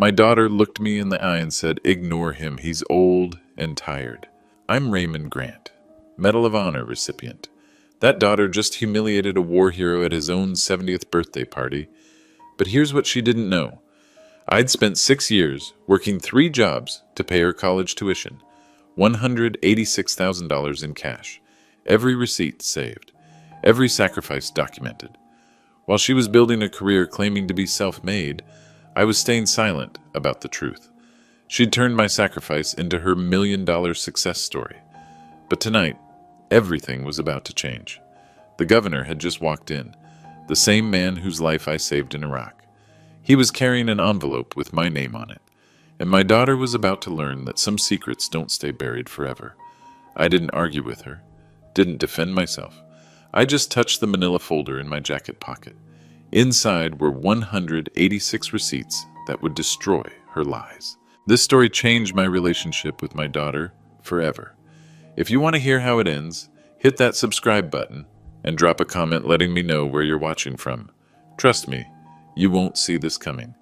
My daughter looked me in the eye and said, "Ignore him, he's old and tired." I'm Raymond Grant, Medal of Honor recipient. That daughter just humiliated a war hero at his own 70th birthday party. But here's what she didn't know. I'd spent 6 years working 3 jobs to pay her college tuition, $186,000 in cash, every receipt saved, every sacrifice documented. While she was building a career claiming to be self-made, I was staying silent about the truth. She'd turned my sacrifice into her $1 million success story. But tonight, everything was about to change. The governor had just walked in, the same man whose life I saved in Iraq. He was carrying an envelope with my name on it, and my daughter was about to learn that some secrets don't stay buried forever. I didn't argue with her, didn't defend myself. I just touched the manila folder in my jacket pocket. Inside were 186 receipts that would destroy her lies. This story changed my relationship with my daughter forever. If you want to hear how it ends, hit that subscribe button and drop a comment letting me know where you're watching from. Trust me, you won't see this coming.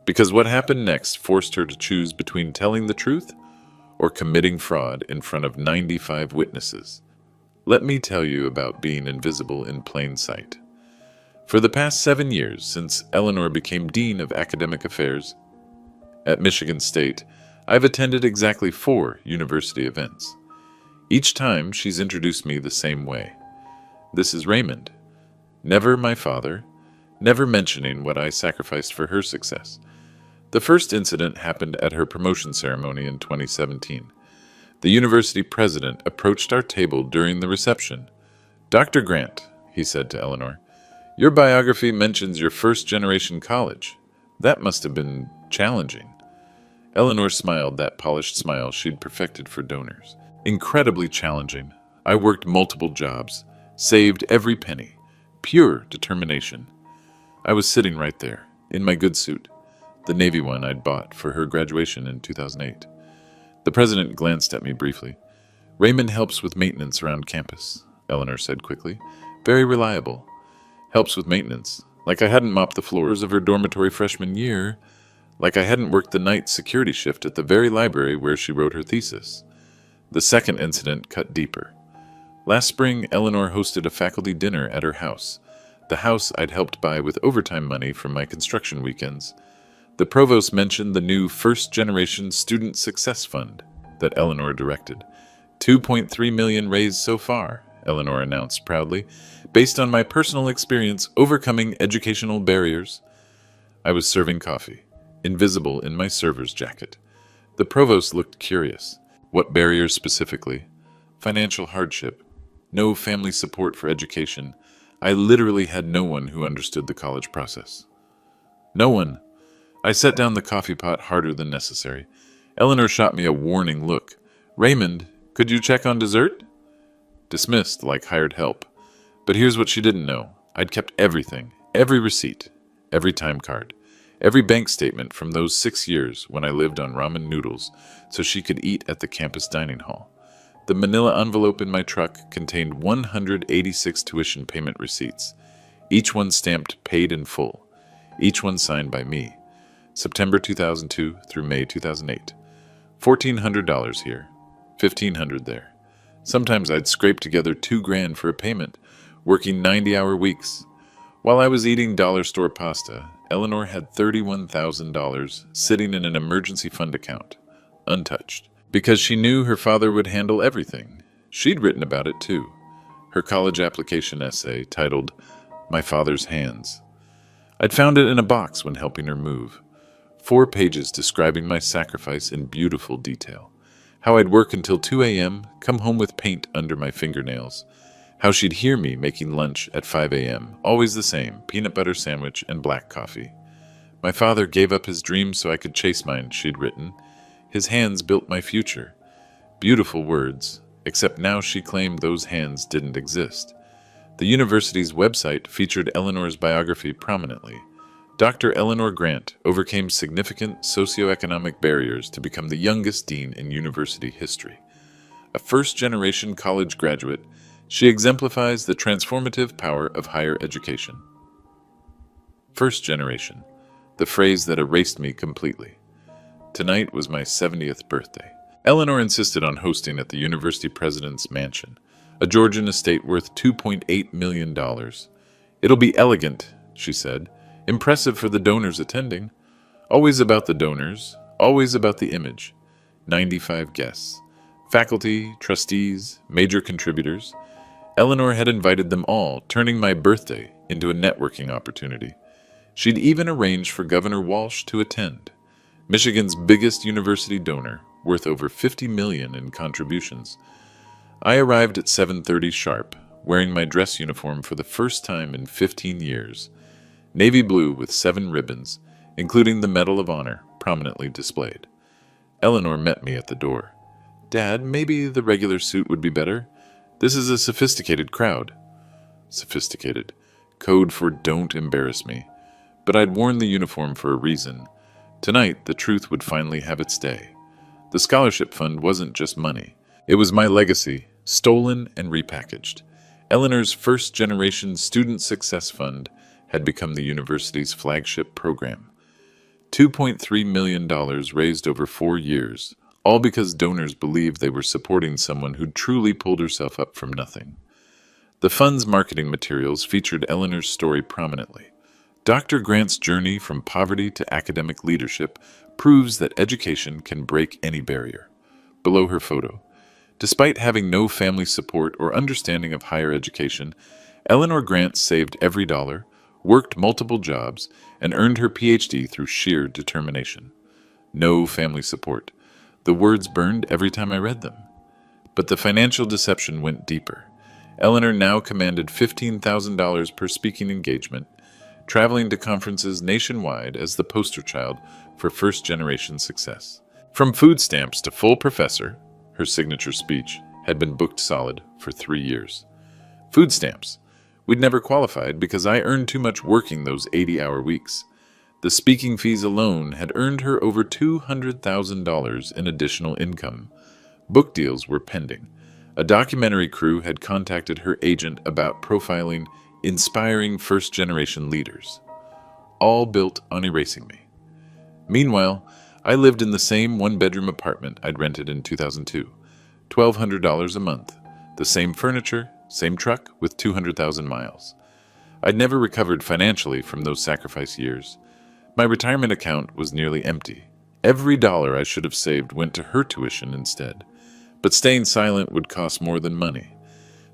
Because what happened next forced her to choose between telling the truth or committing fraud in front of 95 witnesses. Let me tell you about being invisible in plain sight. For the past 7 years, since Eleanor became Dean of Academic Affairs at Michigan State, I've attended exactly 4 university events. Each time, she's introduced me the same way. This is Raymond. Never my father, never mentioning what I sacrificed for her success. The first incident happened at her promotion ceremony in 2017. The university president approached our table during the reception. "Dr. Grant," he said to Eleanor, "your biography mentions your first-generation college. That must have been challenging." Eleanor smiled that polished smile she'd perfected for donors. "Incredibly challenging. I worked multiple jobs, saved every penny. Pure determination." I was sitting right there, in my good suit, the Navy one I'd bought for her graduation in 2008. The president glanced at me briefly. "Raymond helps with maintenance around campus," Eleanor said quickly. "Very reliable. Helps with maintenance. Like I hadn't mopped the floors of her dormitory freshman year. Like I hadn't worked the night security shift at the very library where she wrote her thesis." The second incident cut deeper. Last spring, Eleanor hosted a faculty dinner at her house, the house I'd helped buy with overtime money from my construction weekends. The provost mentioned the new first-generation Student Success Fund that Eleanor directed. $2.3 million raised so far, Eleanor announced proudly, based on my personal experience overcoming educational barriers. I was serving coffee, invisible in my server's jacket. The provost looked curious. What barriers specifically? Financial hardship. No family support for education. I literally had no one who understood the college process. No one. I set down the coffee pot harder than necessary. Eleanor shot me a warning look. "Raymond, could you check on dessert?" Dismissed like hired help. But here's what she didn't know. I'd kept everything, every receipt, every time card, every bank statement from those 6 years when I lived on ramen noodles so she could eat at the campus dining hall. The manila envelope in my truck contained 186 tuition payment receipts, each one stamped paid in full, each one signed by me. September 2002 through May 2008. $1,400 here, $1,500 there. Sometimes I'd scrape together $2,000 for a payment, working 90-hour weeks. While I was eating dollar store pasta, Eleanor had $31,000 sitting in an emergency fund account, untouched, because she knew her father would handle everything. She'd written about it too. Her college application essay titled, "My Father's Hands." I'd found it in a box when helping her move. 4 pages describing my sacrifice in beautiful detail. How I'd work until 2 a.m., come home with paint under my fingernails. How she'd hear me making lunch at 5 a.m., always the same, peanut butter sandwich and black coffee. My father gave up his dreams so I could chase mine, she'd written. His hands built my future. Beautiful words, except now she claimed those hands didn't exist. The university's website featured Eleanor's biography prominently. Dr. Eleanor Grant overcame significant socioeconomic barriers to become the youngest dean in university history. A first-generation college graduate, she exemplifies the transformative power of higher education. First generation, the phrase that erased me completely. Tonight was my 70th birthday. Eleanor insisted on hosting at the university president's mansion, a Georgian estate worth $2.8 million. It'll be elegant, she said, impressive for the donors attending. Always about the donors, always about the image. 95 guests. Faculty, trustees, major contributors. Eleanor had invited them all, turning my birthday into a networking opportunity. She'd even arranged for Governor Walsh to attend, Michigan's biggest university donor, worth over $50 million in contributions. I arrived at 7:30 sharp, wearing my dress uniform for the first time in 15 years. Navy blue with 7 ribbons, including the Medal of Honor, prominently displayed. Eleanor met me at the door. "Dad, maybe the regular suit would be better. This is a sophisticated crowd." Sophisticated. Code for don't embarrass me. But I'd worn the uniform for a reason. Tonight, the truth would finally have its day. The scholarship fund wasn't just money. It was my legacy, stolen and repackaged. Eleanor's first-generation Student Success Fund had become the university's flagship program. $2.3 million raised over 4 years, all because donors believed they were supporting someone who'd truly pulled herself up from nothing. The fund's marketing materials featured Eleanor's story prominently. Dr. Grant's journey from poverty to academic leadership proves that education can break any barrier. Below her photo, despite having no family support or understanding of higher education, Eleanor Grant saved every dollar, worked multiple jobs, and earned her PhD through sheer determination. No family support. The words burned every time I read them. But the financial deception went deeper. Eleanor now commanded $15,000 per speaking engagement, traveling to conferences nationwide as the poster child for first-generation success. From food stamps to full professor, her signature speech had been booked solid for 3 years. Food stamps. We'd never qualified because I earned too much working those 80-hour weeks. The speaking fees alone had earned her over $200,000 in additional income. Book deals were pending. A documentary crew had contacted her agent about profiling inspiring first-generation leaders, all built on erasing me. Meanwhile, I lived in the same one-bedroom apartment I'd rented in 2002, $1,200 a month, the same furniture, same truck with 200,000 miles. I'd never recovered financially from those sacrifice years. My retirement account was nearly empty. Every dollar I should have saved went to her tuition instead. But staying silent would cost more than money.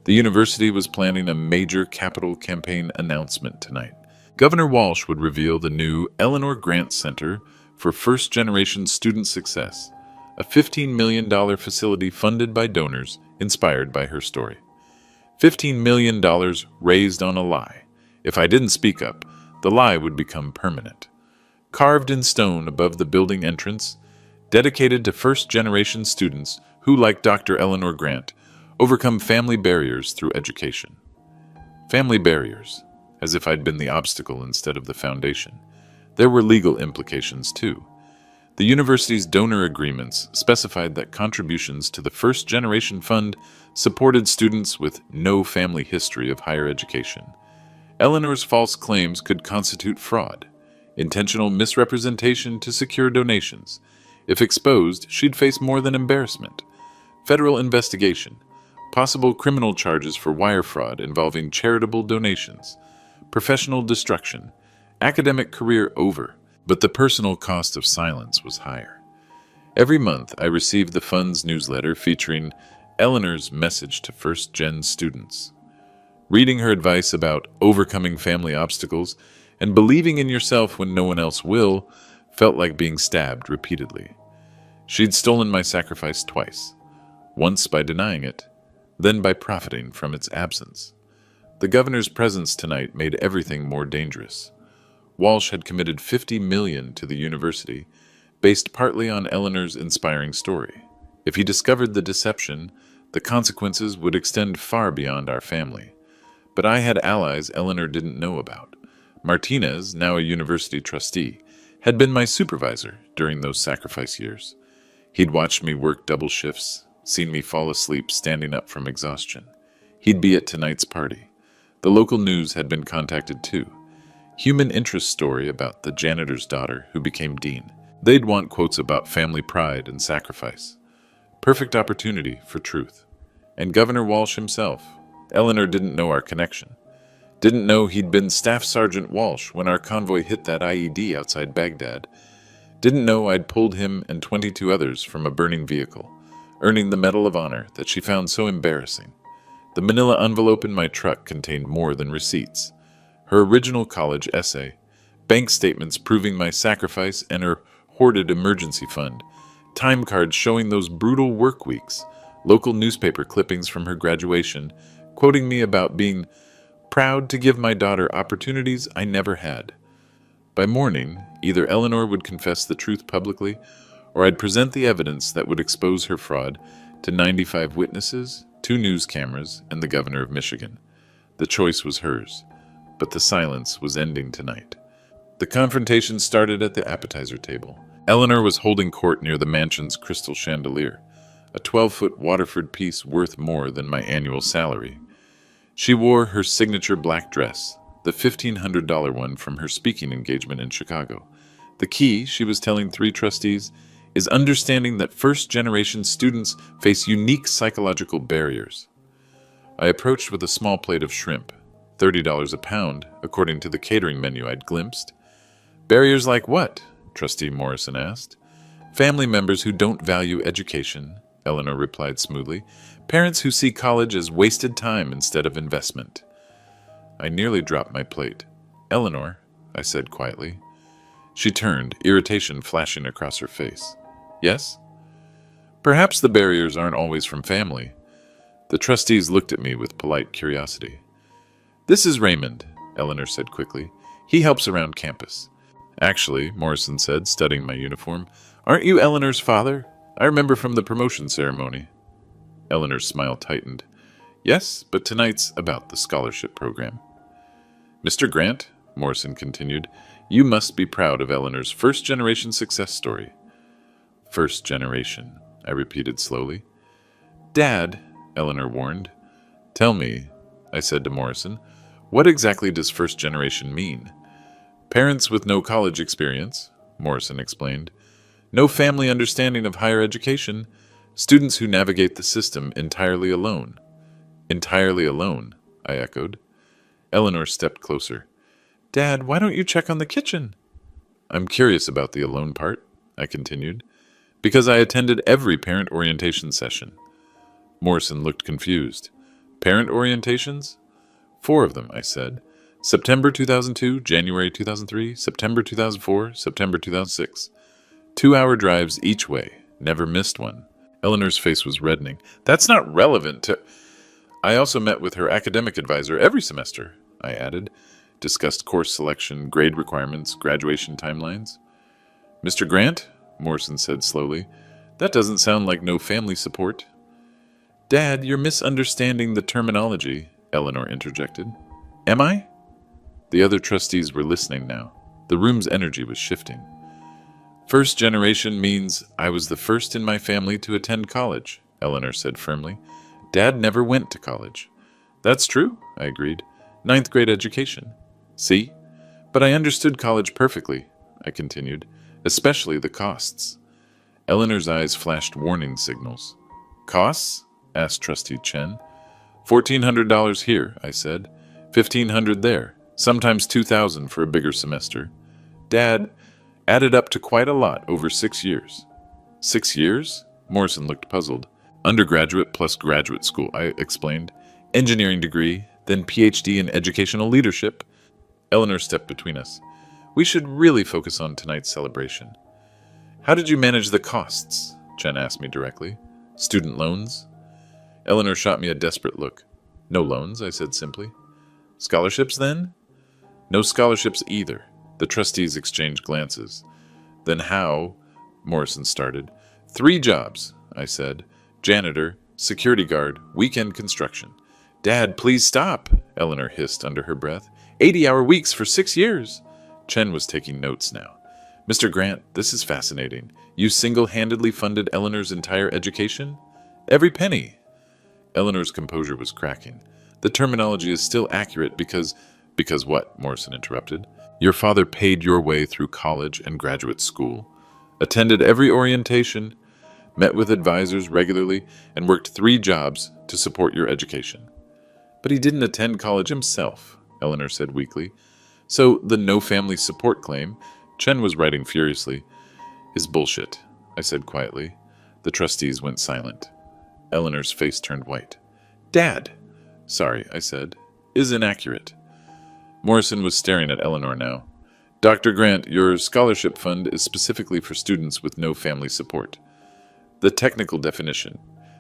The university was planning a major capital campaign announcement tonight. Governor Walsh would reveal the new Eleanor Grant Center for First-Generation Student Success, a $15 million facility funded by donors inspired by her story. $15 million raised on a lie. If I didn't speak up, the lie would become permanent. Carved in stone above the building entrance, dedicated to first-generation students who, like Dr. Eleanor Grant, overcome family barriers through education. Family barriers, as if I'd been the obstacle instead of the foundation. There were legal implications, too. The university's donor agreements specified that contributions to the First Generation Fund supported students with no family history of higher education. Eleanor's false claims could constitute fraud, intentional misrepresentation to secure donations. If exposed, she'd face more than embarrassment. Federal investigation, possible criminal charges for wire fraud involving charitable donations, professional destruction, academic career over, but the personal cost of silence was higher. Every month, I received the fund's newsletter featuring Eleanor's message to first-gen students. Reading her advice about overcoming family obstacles and believing in yourself when no one else will felt like being stabbed repeatedly. She'd stolen my sacrifice twice, once by denying it, then by profiting from its absence. The governor's presence tonight made everything more dangerous. Walsh had committed $50 million to the university, based partly on Eleanor's inspiring story. If he discovered the deception, the consequences would extend far beyond our family. But I had allies Eleanor didn't know about. Martinez, now a university trustee, had been my supervisor during those sacrifice years. He'd watched me work double shifts, seen me fall asleep standing up from exhaustion. He'd be at tonight's party. The local news had been contacted too. Human interest story about the janitor's daughter who became dean. They'd want quotes about family pride and sacrifice. Perfect opportunity for truth. And Governor Walsh himself. Eleanor didn't know our connection. Didn't know he'd been Staff Sergeant Walsh when our convoy hit that IED outside Baghdad. Didn't know I'd pulled him and 22 others from a burning vehicle, earning the Medal of Honor that she found so embarrassing. The manila envelope in my truck contained more than receipts. Her original college essay, bank statements proving my sacrifice and her hoarded emergency fund, time cards showing those brutal work weeks, local newspaper clippings from her graduation, quoting me about being proud to give my daughter opportunities I never had. By morning, either Eleanor would confess the truth publicly, or I'd present the evidence that would expose her fraud to 95 witnesses, 2 news cameras, and the governor of Michigan. The choice was hers, but the silence was ending tonight. The confrontation started at the appetizer table. Eleanor was holding court near the mansion's crystal chandelier, a 12-foot Waterford piece worth more than my annual salary. She wore her signature black dress, the $1,500 one from her speaking engagement in Chicago. The key, she was telling 3 trustees, is understanding that first-generation students face unique psychological barriers. I approached with a small plate of shrimp, $30 a pound, according to the catering menu I'd glimpsed. Barriers like what? Trustee Morrison asked. Family members who don't value education, Eleanor replied smoothly. Parents who see college as wasted time instead of investment. I nearly dropped my plate. Eleanor, I said quietly. She turned, irritation flashing across her face. Yes? Perhaps the barriers aren't always from family. The trustees looked at me with polite curiosity. This is Raymond, Eleanor said quickly. He helps around campus. Actually, Morrison said, studying my uniform, aren't you Eleanor's father? I remember from the promotion ceremony. Eleanor's smile tightened. Yes, but tonight's about the scholarship program. Mr. Grant, Morrison continued, you must be proud of Eleanor's first-generation success story. First generation, I repeated slowly. Dad, Eleanor warned. Tell me, I said to Morrison, what exactly does first generation mean? Parents with no college experience, Morrison explained. No family understanding of higher education. Students who navigate the system entirely alone. Entirely alone, I echoed. Eleanor stepped closer. Dad, why don't you check on the kitchen? I'm curious about the alone part, I continued, because I attended every parent orientation session. Morrison looked confused. Parent orientations? 4 of them, I said. September 2002, January 2003, September 2004, September 2006. 2-hour drives each way. Never missed one. Eleanor's face was reddening. That's not relevant to... I also met with her academic advisor every semester, I added. Discussed course selection, grade requirements, graduation timelines. Mr. Grant, Morrison said slowly, that doesn't sound like no family support. Dad, you're misunderstanding the terminology, Eleanor interjected. Am I? The other trustees were listening now. The room's energy was shifting. First generation means I was the first in my family to attend college, Eleanor said firmly. Dad never went to college. That's true, I agreed. 9th grade education. See? But I understood college perfectly, I continued, especially the costs. Eleanor's eyes flashed warning signals. Costs? Asked Trustee Chen. $1,400 here, I said. $1,500 there. Sometimes $2,000 for a bigger semester. Dad, added up to quite a lot over 6 years. 6 years? Morrison looked puzzled. Undergraduate plus graduate school, I explained. Engineering degree, then PhD in educational leadership. Eleanor stepped between us. We should really focus on tonight's celebration. How did you manage the costs? Chen asked me directly. Student loans? Eleanor shot me a desperate look. No loans, I said simply. Scholarships, then? No scholarships either. The trustees exchanged glances. Then how? Morrison started. 3 jobs, I said. Janitor, security guard, weekend construction. Dad, please stop, Eleanor hissed under her breath. 80-hour weeks for 6 years. Chen was taking notes now. Mr. Grant, this is fascinating. You single-handedly funded Eleanor's entire education? Every penny. Eleanor's composure was cracking. The terminology is still accurate because what? Morrison interrupted. Your father paid your way through college and graduate school. attended every orientation, met with advisors regularly, and worked 3 jobs to support your education. But he didn't attend college himself, Eleanor said weakly. So the no family support claim, Chen was writing furiously, is bullshit, I said quietly. The trustees went silent. Eleanor's face turned white. Dad, sorry, I said, is inaccurate. Morrison was staring at Eleanor now. Dr. Grant, your scholarship fund is specifically for students with no family support. The technical definition.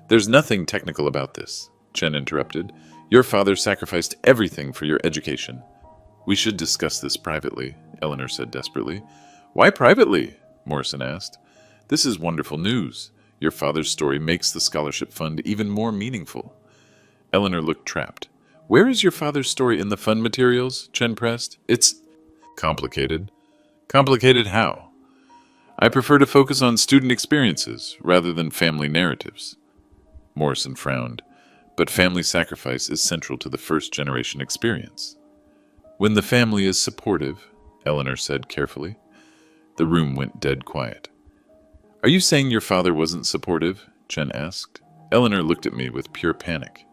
There's nothing technical about this, Chen interrupted. Your father sacrificed everything for your education. We should discuss this privately, Eleanor said desperately. Why privately? Morrison asked. This is wonderful news. Your father's story makes the scholarship fund even more meaningful. Eleanor looked trapped. Where is your father's story in the fund materials? Chen pressed. It's complicated. Complicated how? I prefer to focus on student experiences rather than family narratives. Morrison frowned. But family sacrifice is central to the first-generation experience. When the family is supportive, Eleanor said carefully. The room went dead quiet. Are you saying your father wasn't supportive? Chen asked. Eleanor looked at me with pure panic.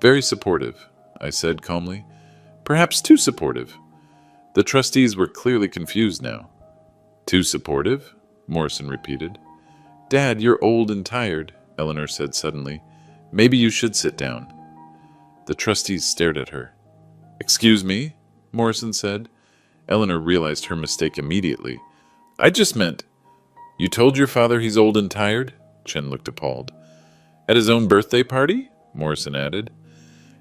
Very supportive, I said calmly. Perhaps too supportive. The trustees were clearly confused now. Too supportive? Morrison repeated. Dad, you're old and tired, Eleanor said suddenly. Maybe you should sit down. The trustees stared at her. Excuse me? Morrison said. Eleanor realized her mistake immediately. I just meant... You told your father he's old and tired? Chen looked appalled. At his own birthday party? Morrison added.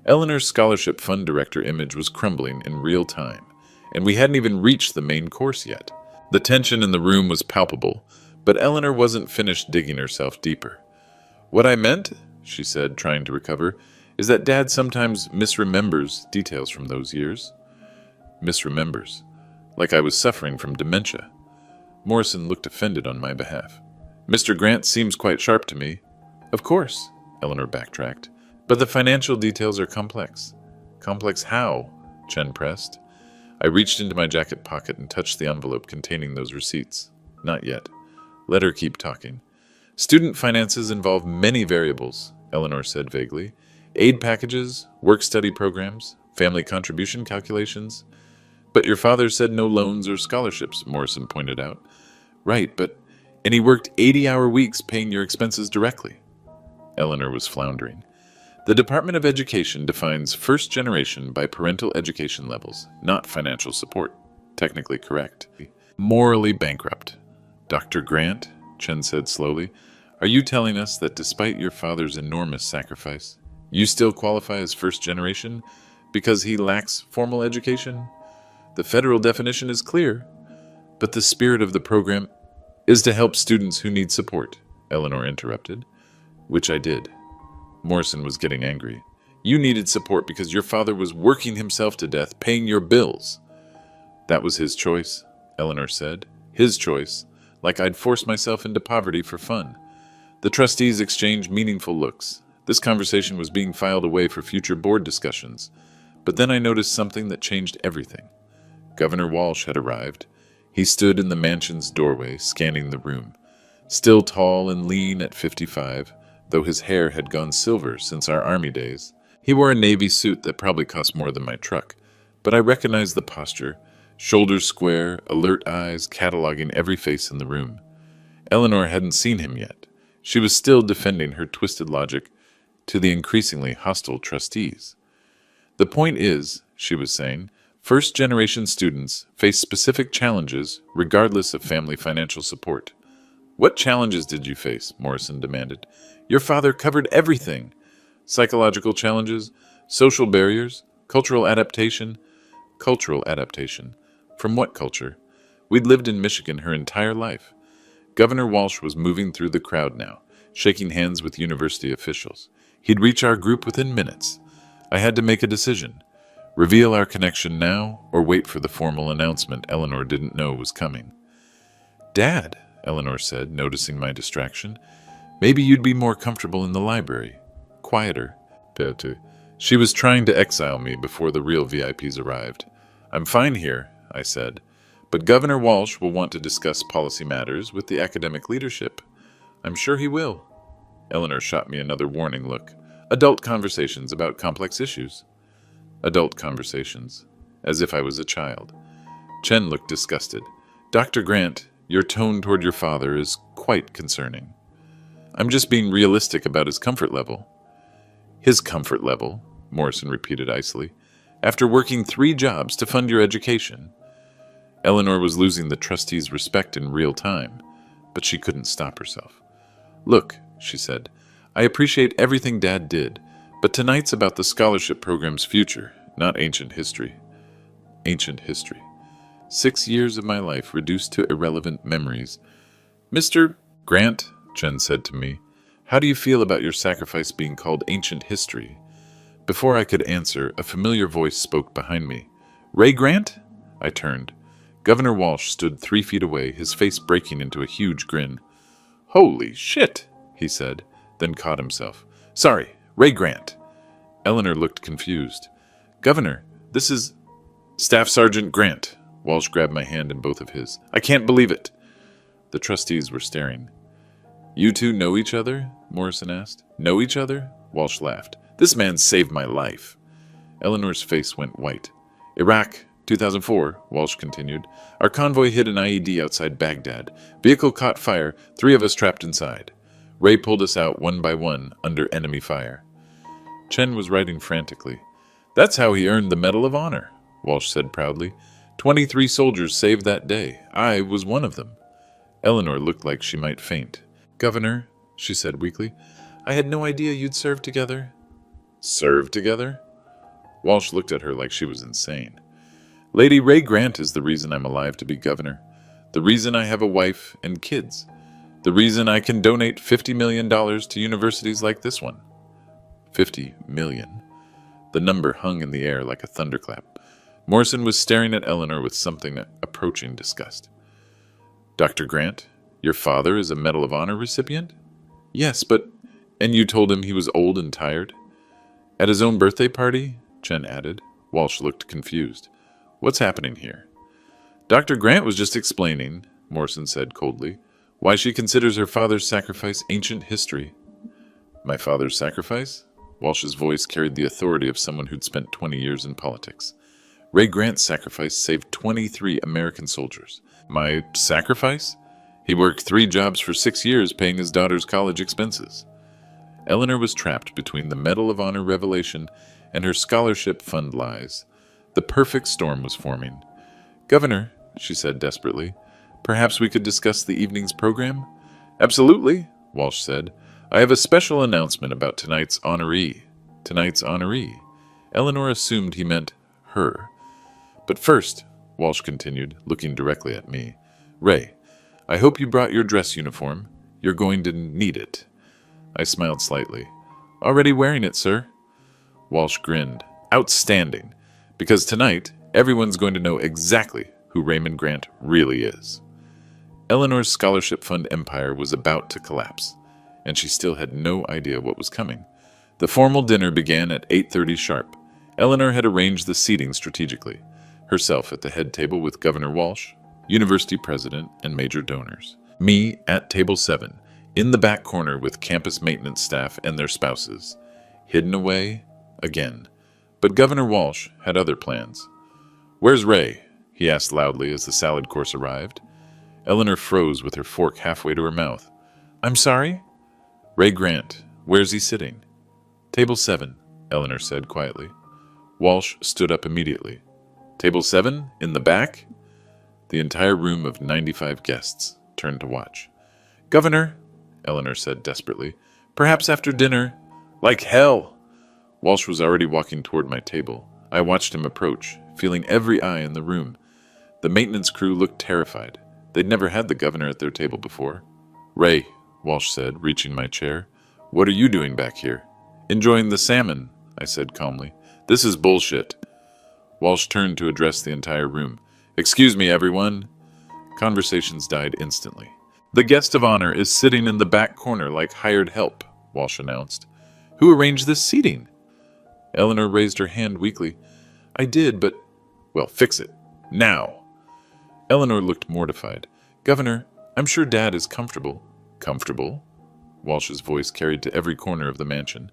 Eleanor's scholarship fund director image was crumbling in real time, and we hadn't even reached the main course yet. The tension in the room was palpable, but Eleanor wasn't finished digging herself deeper. What I meant, she said, trying to recover, is that Dad sometimes misremembers details from those years. Misremembers. Like I was suffering from dementia. Morrison looked offended on my behalf. Mr. Grant seems quite sharp to me. Of course, Eleanor backtracked. But the financial details are complex. Complex how? Chen pressed. I reached into my jacket pocket and touched the envelope containing those receipts. Not yet. Let her keep talking. Student finances involve many variables, Eleanor said vaguely. Aid packages, work-study programs, family contribution calculations. But your father said no loans or scholarships, Morrison pointed out. Right, and he worked 80-hour weeks paying your expenses directly. Eleanor was floundering. The Department of Education defines first generation by parental education levels, not financial support. Technically correct. Morally bankrupt. Dr. Grant, Chen said slowly, are you telling us that despite your father's enormous sacrifice, you still qualify as first generation because he lacks formal education? The federal definition is clear, but the spirit of the program is to help students who need support, Eleanor interrupted, which I did. Morrison was getting angry. You needed support because your father was working himself to death, paying your bills. That was his choice, Eleanor said. His choice, like I'd forced myself into poverty for fun. The trustees exchanged meaningful looks. This conversation was being filed away for future board discussions. But then I noticed something that changed everything. Governor Walsh had arrived. He stood in the mansion's doorway, scanning the room. Still tall and lean at 55, though his hair had gone silver since our army days. He wore a navy suit that probably cost more than my truck, but I recognized the posture, shoulders square, alert eyes, cataloging every face in the room. Eleanor hadn't seen him yet. She was still defending her twisted logic to the increasingly hostile trustees. The point is, she was saying, first-generation students face specific challenges regardless of family financial support. What challenges did you face? Morrison demanded. Your father covered everything. Psychological challenges, social barriers, cultural adaptation. Cultural adaptation. From what culture? We'd lived in Michigan her entire life. Governor Walsh was moving through the crowd now, shaking hands with university officials. He'd reach our group within minutes. I had to make a decision. Reveal our connection now, or wait for the formal announcement Eleanor didn't know was coming. Dad, Eleanor said, noticing my distraction, maybe you'd be more comfortable in the library. Quieter. She was trying to exile me before the real VIPs arrived. I'm fine here, I said, But Governor Walsh will want to discuss policy matters with the academic leadership. I'm sure he will. Eleanor shot me another warning look. Adult conversations about complex issues. Adult conversations. As if I was a child. Chen looked disgusted. Dr. Grant, your tone toward your father is quite concerning. I'm just being realistic about his comfort level. His comfort level, Morrison repeated icily. After working 3 jobs to fund your education. Eleanor was losing the trustee's respect in real time, but she couldn't stop herself. Look, she said, I appreciate everything Dad did, but tonight's about the scholarship program's future, not ancient history. Ancient history. 6 years of my life reduced to irrelevant memories. Mr. Grant, Chen said to me, how do you feel about your sacrifice being called ancient history? Before I could answer, a familiar voice spoke behind me. Ray Grant? I turned. Governor Walsh stood 3 feet away, his face breaking into a huge grin. Holy shit, he said, then caught himself. Sorry, Ray Grant. Eleanor looked confused. Governor, this is Staff Sergeant Grant. Walsh grabbed my hand in both of his. I can't believe it. The trustees were staring. You two know each other? Morrison asked. Know each other? Walsh laughed. This man saved my life. Eleanor's face went white. Iraq, 2004, Walsh continued. Our convoy hit an IED outside Baghdad. Vehicle caught fire, 3 of us trapped inside. Ray pulled us out one by one under enemy fire. Chen was writing frantically. That's how he earned the Medal of Honor, Walsh said proudly. 23 soldiers saved that day. I was one of them. Eleanor looked like she might faint. Governor, she said weakly, I had no idea you'd served together. Served together? Walsh looked at her like she was insane. Lady Ray Grant is the reason I'm alive to be governor. The reason I have a wife and kids. The reason I can donate $50 million to universities like this one. 50 million. The number hung in the air like a thunderclap. Morrison was staring at Eleanor with something approaching disgust. Dr. Grant, your father is a Medal of Honor recipient? Yes, but... And you told him he was old and tired? At his own birthday party? Chen added. Walsh looked confused. What's happening here? Dr. Grant was just explaining, Morrison said coldly, why she considers her father's sacrifice ancient history. My father's sacrifice? Walsh's voice carried the authority of someone who'd spent 20 years in politics. Ray Grant's sacrifice saved 23 American soldiers. My sacrifice? He worked 3 jobs for 6 years paying his daughter's college expenses. Eleanor was trapped between the Medal of Honor revelation and her scholarship fund lies. The perfect storm was forming. Governor, she said desperately, perhaps we could discuss the evening's program? Absolutely, Walsh said. I have a special announcement about tonight's honoree. Tonight's honoree. Eleanor assumed he meant her. But first, Walsh continued, looking directly at me, Ray, I hope you brought your dress uniform. You're going to need it. I smiled slightly. Already wearing it, sir. Walsh grinned. Outstanding. Because tonight, everyone's going to know exactly who Raymond Grant really is. Eleanor's scholarship fund empire was about to collapse, and she still had no idea what was coming. The formal dinner began at 8:30 sharp. Eleanor had arranged the seating strategically, herself at the head table with Governor Walsh, university president, and major donors. Me at table 7, in the back corner with campus maintenance staff and their spouses, hidden away again. But Governor Walsh had other plans. Where's Ray? He asked loudly as the salad course arrived. Eleanor froze with her fork halfway to her mouth. I'm sorry? Ray Grant. Where's he sitting? Table 7, Eleanor said quietly. Walsh stood up immediately. Table 7? In the back? The entire room of 95 guests turned to watch. Governor, Eleanor said desperately, perhaps after dinner. Like hell! Walsh was already walking toward my table. I watched him approach, feeling every eye in the room. The maintenance crew looked terrified. They'd never had the governor at their table before. Ray, Walsh said, reaching my chair. What are you doing back here? Enjoying the salmon, I said calmly. This is bullshit. Walsh turned to address the entire room. Excuse me, everyone. Conversations died instantly. The guest of honor is sitting in the back corner like hired help, Walsh announced. Who arranged this seating? Eleanor raised her hand weakly. I did, but... Well, fix it. Now. Eleanor looked mortified. Governor, I'm sure Dad is comfortable. Comfortable? Walsh's voice carried to every corner of the mansion.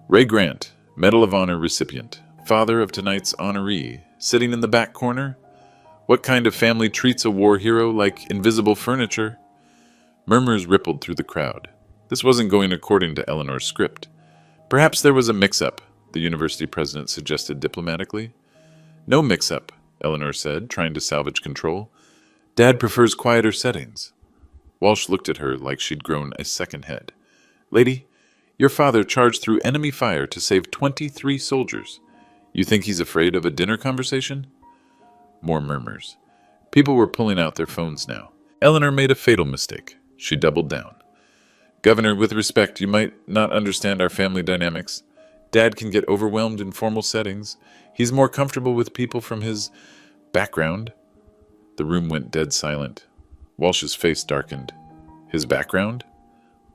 Ray Grant, Medal of Honor recipient, father of tonight's honoree, sitting in the back corner? What kind of family treats a war hero like invisible furniture? Murmurs rippled through the crowd. This wasn't going according to Eleanor's script. Perhaps there was a mix-up, the university president suggested diplomatically. No mix-up, Eleanor said, trying to salvage control. Dad prefers quieter settings. Walsh looked at her like she'd grown a second head. Lady, your father charged through enemy fire to save 23 soldiers. You think he's afraid of a dinner conversation? More murmurs. People were pulling out their phones now. Eleanor made a fatal mistake. She doubled down. Governor, with respect, you might not understand our family dynamics. Dad can get overwhelmed in formal settings. He's more comfortable with people from his background. The room went dead silent. Walsh's face darkened. His background?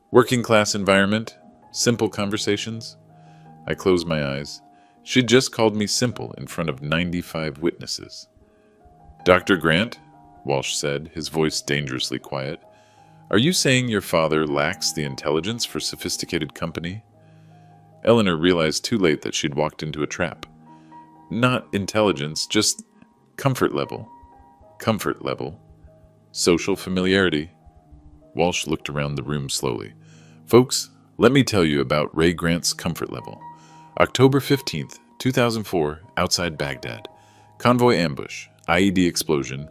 Working class environment? Simple conversations? I closed my eyes. She'd just called me simple in front of 95 witnesses. Dr. Grant, Walsh said, his voice dangerously quiet, are you saying your father lacks the intelligence for sophisticated company? Eleanor realized too late that she'd walked into a trap. Not intelligence, just comfort level. Comfort level. Social familiarity. Walsh looked around the room slowly. Folks, let me tell you about Ray Grant's comfort level. October 15th, 2004, outside Baghdad. Convoy ambush, IED explosion,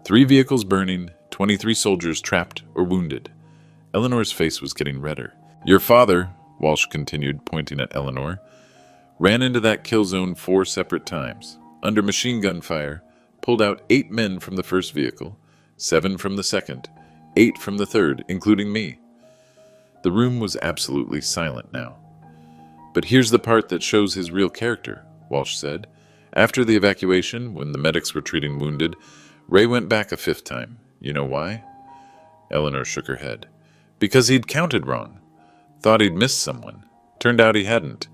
3 vehicles burning, 23 soldiers trapped or wounded. Eleanor's face was getting redder. Your father, Walsh continued, pointing at Eleanor, ran into that kill zone 4 separate times, under machine gun fire, pulled out 8 men from the first vehicle, 7 from the second, 8 from the third, including me. The room was absolutely silent now. But here's the part that shows his real character, Walsh said. After the evacuation, when the medics were treating wounded, Ray went back a 5th time. You know why? Eleanor shook her head. Because he'd counted wrong. Thought he'd missed someone. Turned out he hadn't.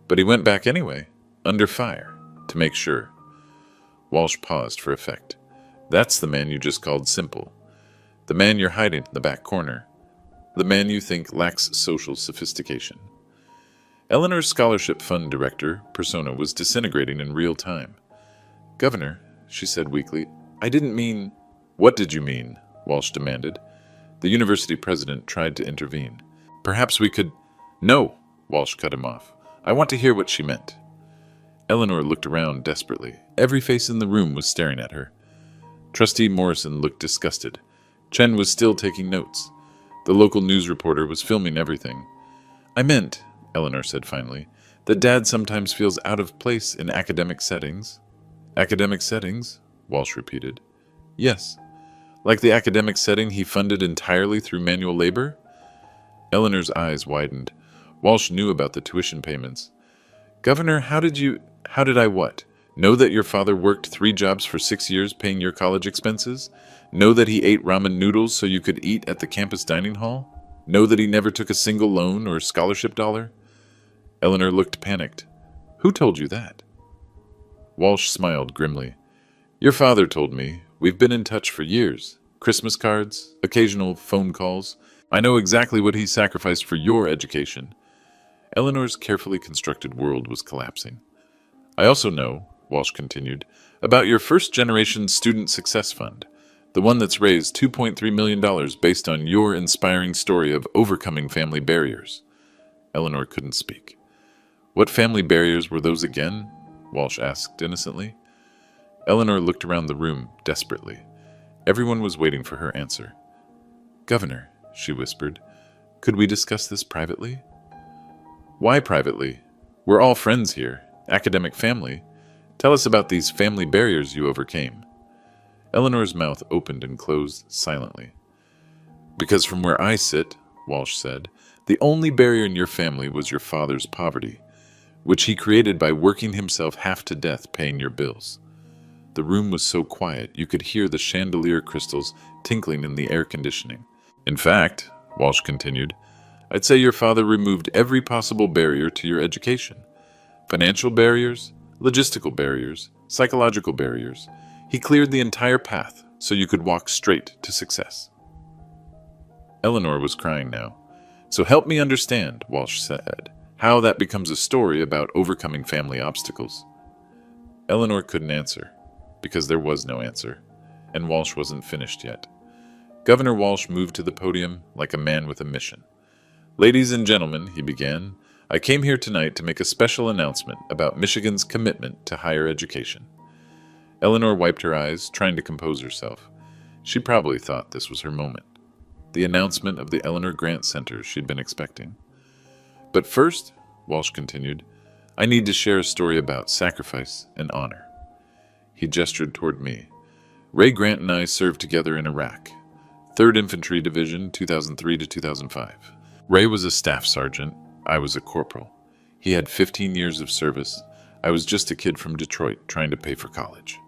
But he went back anyway, under fire, to make sure. Walsh paused for effect. That's the man you just called simple. The man you're hiding in the back corner. The man you think lacks social sophistication. Eleanor's scholarship fund director persona was disintegrating in real time. Governor, she said weakly, I didn't mean... What did you mean? Walsh demanded. The university president tried to intervene. Perhaps we could... No, Walsh cut him off. I want to hear what she meant. Eleanor looked around desperately. Every face in the room was staring at her. Trustee Morrison looked disgusted. Chen was still taking notes. The local news reporter was filming everything. I meant, Eleanor said finally, that Dad sometimes feels out of place in academic settings. Academic settings? Walsh repeated. Yes. Like the academic setting he funded entirely through manual labor? Eleanor's eyes widened. Walsh knew about the tuition payments. Governor, how did I what? Know that your father worked 3 jobs for 6 years paying your college expenses? Know that he ate ramen noodles so you could eat at the campus dining hall? Know that he never took a single loan or scholarship dollar? Eleanor looked panicked. Who told you that? Walsh smiled grimly. Your father told me. We've been in touch for years. Christmas cards, occasional phone calls. I know exactly what he sacrificed for your education. Eleanor's carefully constructed world was collapsing. I also know, Walsh continued, about your first-generation student success fund, the one that's raised $2.3 million based on your inspiring story of overcoming family barriers. Eleanor couldn't speak. What family barriers were those again? Walsh asked innocently. Eleanor looked around the room desperately. Everyone was waiting for her answer. Governor, she whispered, could we discuss this privately? Why privately? We're all friends here, academic family. Tell us about these family barriers you overcame. Eleanor's mouth opened and closed silently. Because from where I sit, Walsh said, the only barrier in your family was your father's poverty, which he created by working himself half to death paying your bills. The room was so quiet you could hear the chandelier crystals tinkling in the air conditioning. In fact, Walsh continued, I'd say your father removed every possible barrier to your education. Financial barriers, logistical barriers, psychological barriers. He cleared the entire path so you could walk straight to success. Eleanor was crying now. So help me understand, Walsh said, how that becomes a story about overcoming family obstacles. Eleanor couldn't answer, because there was no answer, and Walsh wasn't finished yet. Governor Walsh moved to the podium like a man with a mission. Ladies and gentlemen, he began, I came here tonight to make a special announcement about Michigan's commitment to higher education. Eleanor wiped her eyes, trying to compose herself. She probably thought this was her moment. The announcement of the Eleanor Grant Center she'd been expecting. But first, Walsh continued, I need to share a story about sacrifice and honor. He gestured toward me. Ray Grant and I served together in Iraq, 3rd Infantry Division, 2003 to 2005. Ray was a staff sergeant. I was a corporal. He had 15 years of service. I was just a kid from Detroit trying to pay for college.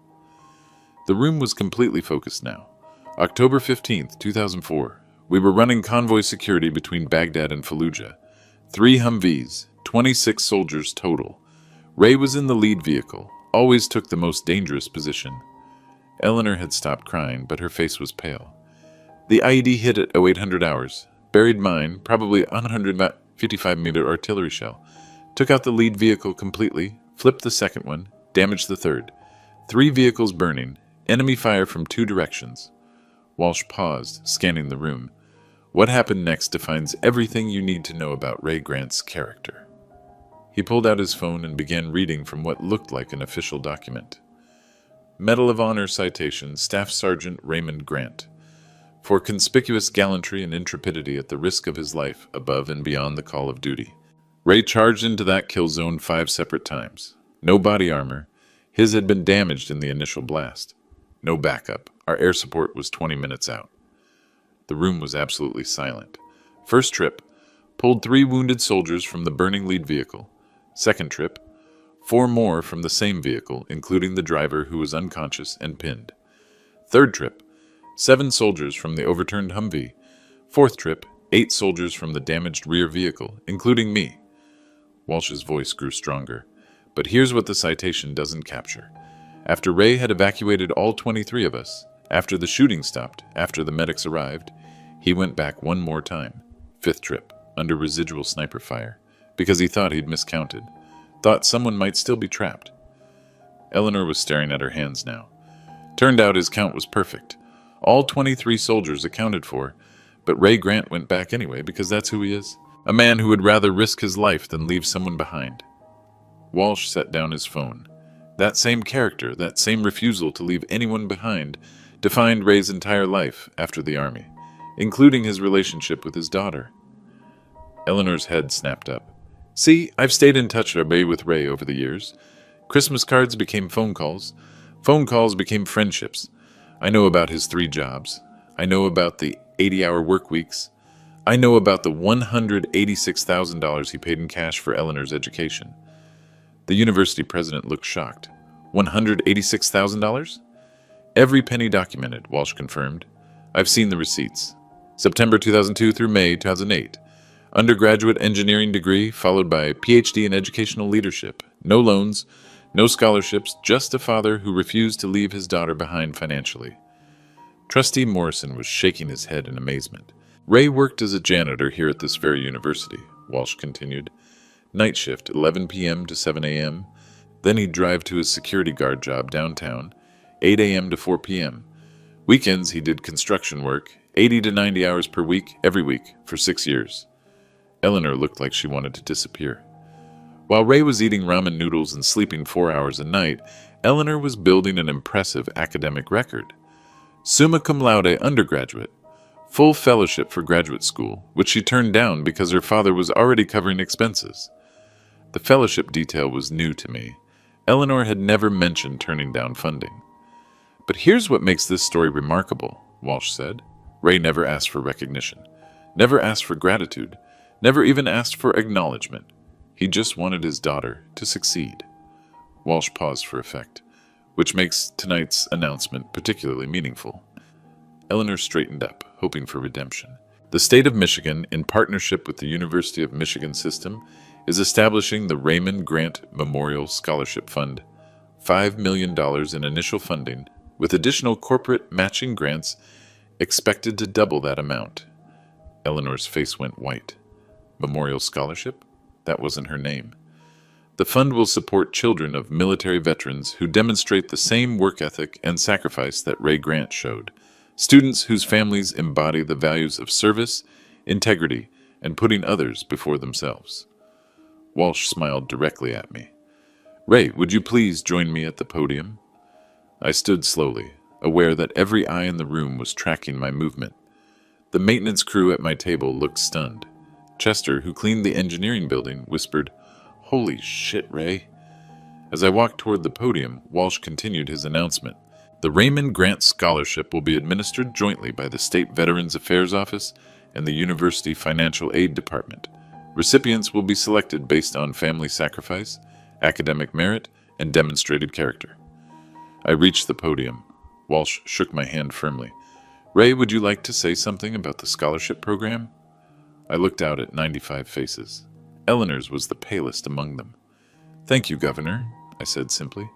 The room was completely focused now. October 15th, 2004. We were running convoy security between Baghdad and Fallujah. 3 Humvees, 26 soldiers total. Ray was in the lead vehicle, always took the most dangerous position. Eleanor had stopped crying, but her face was pale. The IED hit at 0800 hours, buried mine, probably a 155-meter artillery shell, took out the lead vehicle completely, flipped the second one, damaged the third. 3 vehicles burning, enemy fire from 2 directions. Walsh paused, scanning the room. What happened next defines everything you need to know about Ray Grant's character. He pulled out his phone and began reading from what looked like an official document. Medal of Honor citation, Staff Sergeant Raymond Grant. For conspicuous gallantry and intrepidity at the risk of his life above and beyond the call of duty. Ray charged into that kill zone 5 separate times. No body armor. His had been damaged in the initial blast. No backup. Our air support was 20 minutes out. The room was absolutely silent. First trip, pulled 3 wounded soldiers from the burning lead vehicle. Second trip, 4 more from the same vehicle, including the driver who was unconscious and pinned. Third trip, 7 soldiers from the overturned Humvee. Fourth trip, 8 soldiers from the damaged rear vehicle, including me. Walsh's voice grew stronger. But here's what the citation doesn't capture. After Ray had evacuated all 23 of us, after the shooting stopped, after the medics arrived, he went back one more time, 5th trip, under residual sniper fire, because he thought he'd miscounted, thought someone might still be trapped. Eleanor was staring at her hands now. Turned out his count was perfect. All 23 soldiers accounted for, but Ray Grant went back anyway because that's who he is. A man who would rather risk his life than leave someone behind. Walsh set down his phone. That same character, that same refusal to leave anyone behind, defined Ray's entire life after the army, including his relationship with his daughter. Eleanor's head snapped up. See, I've stayed in touch with Ray over the years. Christmas cards became phone calls. Phone calls became friendships. I know about his 3 jobs. I know about the 80-hour work weeks. I know about the $186,000 he paid in cash for Eleanor's education. The university president looked shocked. $186,000? Every penny documented, Walsh confirmed. I've seen the receipts. September 2002 through May 2008. Undergraduate engineering degree, followed by PhD in educational leadership. No loans, no scholarships, just a father who refused to leave his daughter behind financially. Trustee Morrison was shaking his head in amazement. Ray worked as a janitor here at this very university, Walsh continued. Night shift, 11 p.m. to 7 a.m. Then he'd drive to his security guard job downtown, 8 a.m. to 4 p.m. Weekends he did construction work, 80 to 90 hours per week, every week, for 6 years. Eleanor looked like she wanted to disappear. While Ray was eating ramen noodles and sleeping 4 hours a night, Eleanor was building an impressive academic record. Summa cum laude undergraduate, full fellowship for graduate school, which she turned down because her father was already covering expenses. The fellowship detail was new to me. Eleanor had never mentioned turning down funding. But here's what makes this story remarkable, Walsh said. Ray never asked for recognition, never asked for gratitude, never even asked for acknowledgement. He just wanted his daughter to succeed. Walsh paused for effect, which makes tonight's announcement particularly meaningful. Eleanor straightened up, hoping for redemption. The state of Michigan, in partnership with the University of Michigan system, is establishing the Raymond Grant Memorial Scholarship Fund. $5 million in initial funding, with additional corporate matching grants expected to double that amount. Eleanor's face went white. Memorial Scholarship? That wasn't her name. The fund will support children of military veterans who demonstrate the same work ethic and sacrifice that Ray Grant showed. Students whose families embody the values of service, integrity, and putting others before themselves. Walsh smiled directly at me. Ray, would you please join me at the podium? I stood slowly, aware that every eye in the room was tracking my movement. The maintenance crew at my table looked stunned. Chester, who cleaned the engineering building, whispered, "Holy shit, Ray." As I walked toward the podium, Walsh continued his announcement. The Raymond Grant Scholarship will be administered jointly by the State Veterans Affairs Office and the University Financial Aid Department. Recipients will be selected based on family sacrifice, academic merit, and demonstrated character. I reached the podium. Walsh shook my hand firmly. Ray, would you like to say something about the scholarship program? I looked out at 95 faces. Eleanor's was the palest among them. Thank you, Governor, I said simply.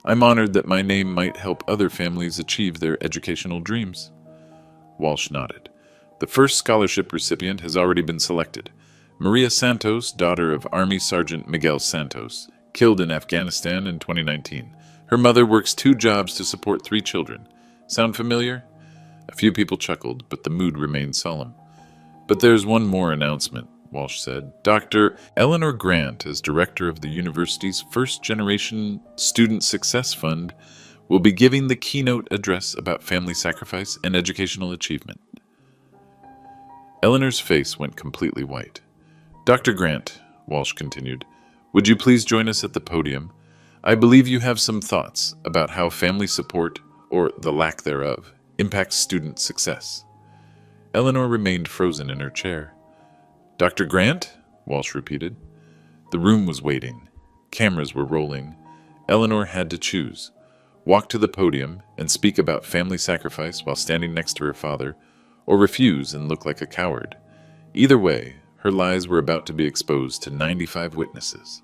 I'm honored that my name might help other families achieve their educational dreams. Walsh nodded. The first scholarship recipient has already been selected. Maria Santos, daughter of Army Sergeant Miguel Santos, killed in Afghanistan in 2019. Her mother works 2 jobs to support 3 children. Sound familiar? A few people chuckled, but the mood remained solemn. But there's one more announcement, Walsh said. Dr. Eleanor Grant, as director of the university's first-generation Student Success Fund, will be giving the keynote address about family sacrifice and educational achievement. Eleanor's face went completely white. Dr. Grant, Walsh continued, would you please join us at the podium? I believe you have some thoughts about how family support, or the lack thereof, impacts student success. Eleanor remained frozen in her chair. Dr. Grant? Walsh repeated. The room was waiting. Cameras were rolling. Eleanor had to choose. Walk to the podium and speak about family sacrifice while standing next to her father, or refuse and look like a coward. Either way, her lies were about to be exposed to 95 witnesses.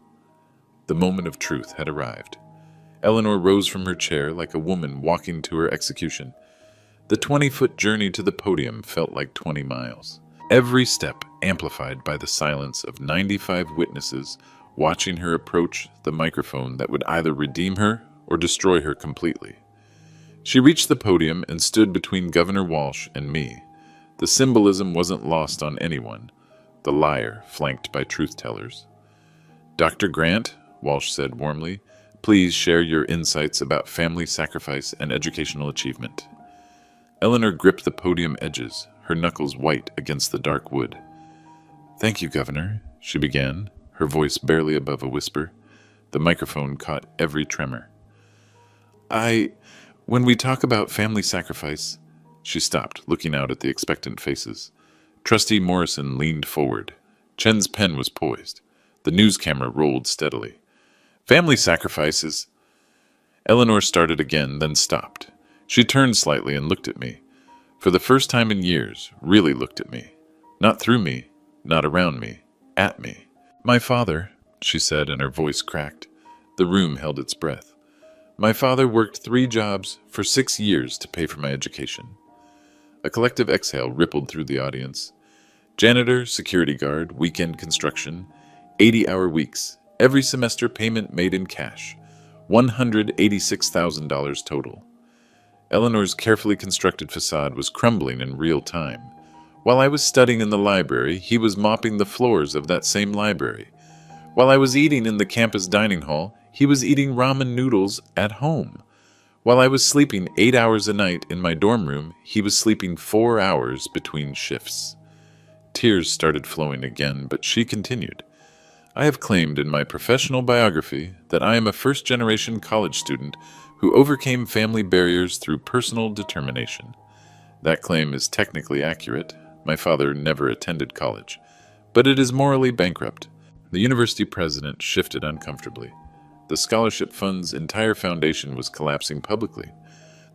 The moment of truth had arrived. Eleanor rose from her chair like a woman walking to her execution. The 20-foot journey to the podium felt like 20 miles. Every step amplified by the silence of 95 witnesses watching her approach the microphone that would either redeem her or destroy her completely. She reached the podium and stood between Governor Walsh and me. The symbolism wasn't lost on anyone, the liar flanked by truth-tellers. Dr. Grant, Walsh said warmly, please share your insights about family sacrifice and educational achievement. Eleanor gripped the podium edges, her knuckles white against the dark wood. Thank you, Governor, she began, her voice barely above a whisper. The microphone caught every tremor. When we talk about family sacrifice, she stopped, looking out at the expectant faces. Trustee Morrison leaned forward. Chen's pen was poised. The news camera rolled steadily. Family sacrifices. Eleanor started again, then stopped. She turned slightly and looked at me. For the first time in years, really looked at me. Not through me, not around me, at me. My father, she said, and her voice cracked. The room held its breath. My father worked 3 jobs for 6 years to pay for my education. A collective exhale rippled through the audience. Janitor, security guard, weekend construction, 80-hour weeks, every semester payment made in cash, $186,000 total. Eleanor's carefully constructed facade was crumbling in real time. While I was studying in the library, he was mopping the floors of that same library. While I was eating in the campus dining hall, he was eating ramen noodles at home. While I was sleeping 8 hours a night in my dorm room, he was sleeping 4 hours between shifts. Tears started flowing again, but she continued. I have claimed in my professional biography that I am a first-generation college student who overcame family barriers through personal determination. That claim is technically accurate. My father never attended college. But it is morally bankrupt. The university president shifted uncomfortably. The scholarship fund's entire foundation was collapsing publicly.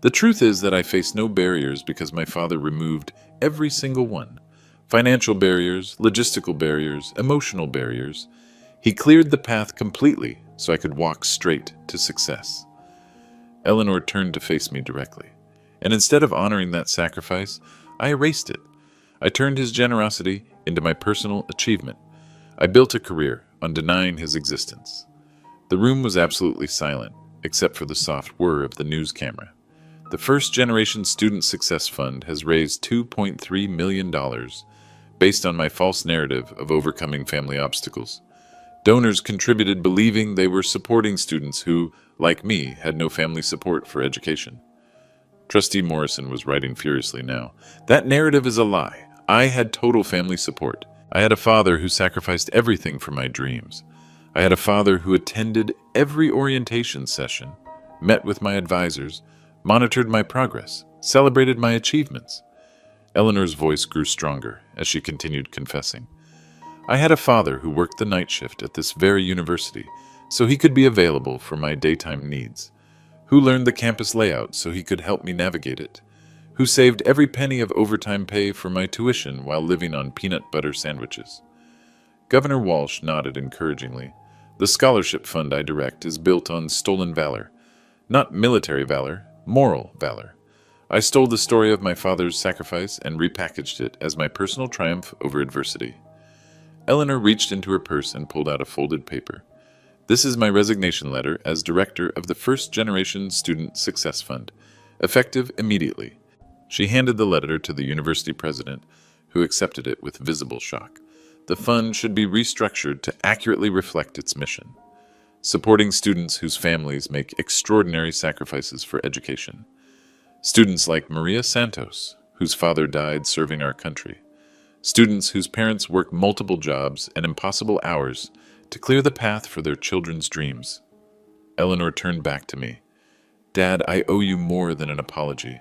The truth is that I face no barriers because my father removed every single one. Financial barriers, logistical barriers, emotional barriers. He cleared the path completely so I could walk straight to success. Eleanor turned to face me directly. And instead of honoring that sacrifice, I erased it. I turned his generosity into my personal achievement. I built a career on denying his existence. The room was absolutely silent, except for the soft whir of the news camera. The First Generation Student Success Fund has raised $2.3 million based on my false narrative of overcoming family obstacles. Donors contributed believing they were supporting students who, like me, had no family support for education. Trustee Morrison was writing furiously now. That narrative is a lie. I had total family support. I had a father who sacrificed everything for my dreams. I had a father who attended every orientation session, met with my advisors, monitored my progress, celebrated my achievements. Eleanor's voice grew stronger as she continued confessing. I had a father who worked the night shift at this very university so he could be available for my daytime needs, who learned the campus layout so he could help me navigate it, who saved every penny of overtime pay for my tuition while living on peanut butter sandwiches. Governor Walsh nodded encouragingly. The scholarship fund I direct is built on stolen valor. Not military valor, moral valor. I stole the story of my father's sacrifice and repackaged it as my personal triumph over adversity. Eleanor reached into her purse and pulled out a folded paper. This is my resignation letter as director of the First Generation Student Success Fund, effective immediately. She handed the letter to the university president, who accepted it with visible shock. The fund should be restructured to accurately reflect its mission, supporting students whose families make extraordinary sacrifices for education. Students like Maria Santos, whose father died serving our country. Students whose parents work multiple jobs and impossible hours to clear the path for their children's dreams. Eleanor turned back to me. Dad, I owe you more than an apology.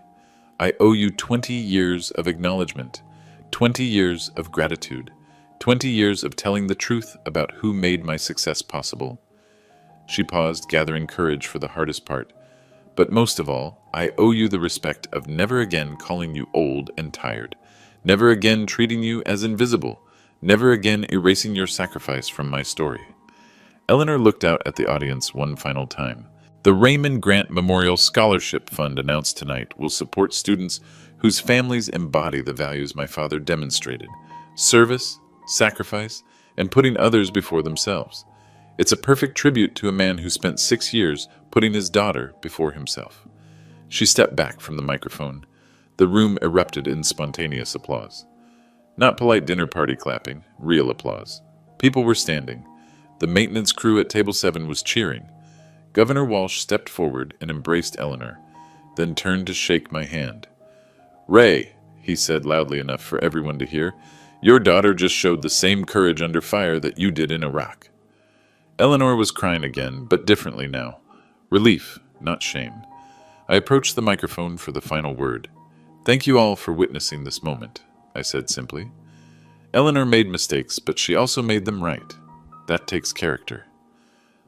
I owe you 20 years of acknowledgement, 20 years of gratitude, 20 years of telling the truth about who made my success possible. She paused, gathering courage for the hardest part. But most of all, I owe you the respect of never again calling you old and tired, never again treating you as invisible, never again erasing your sacrifice from my story. Eleanor looked out at the audience one final time. The Raymond Grant Memorial Scholarship Fund announced tonight will support students whose families embody the values my father demonstrated: service, sacrifice, and putting others before themselves. It's a perfect tribute to a man who spent 6 years putting his daughter before himself. She stepped back from the microphone. The room erupted in spontaneous applause. Not polite dinner party clapping, real applause. People were standing. The maintenance crew at Table 7 was cheering. Governor Walsh stepped forward and embraced Eleanor, then turned to shake my hand. "Ray," he said loudly enough for everyone to hear, "your daughter just showed the same courage under fire that you did in Iraq." Eleanor was crying again, but differently now. Relief, not shame. I approached the microphone for the final word. "Thank you all for witnessing this moment," I said simply. Eleanor made mistakes, but she also made them right. That takes character.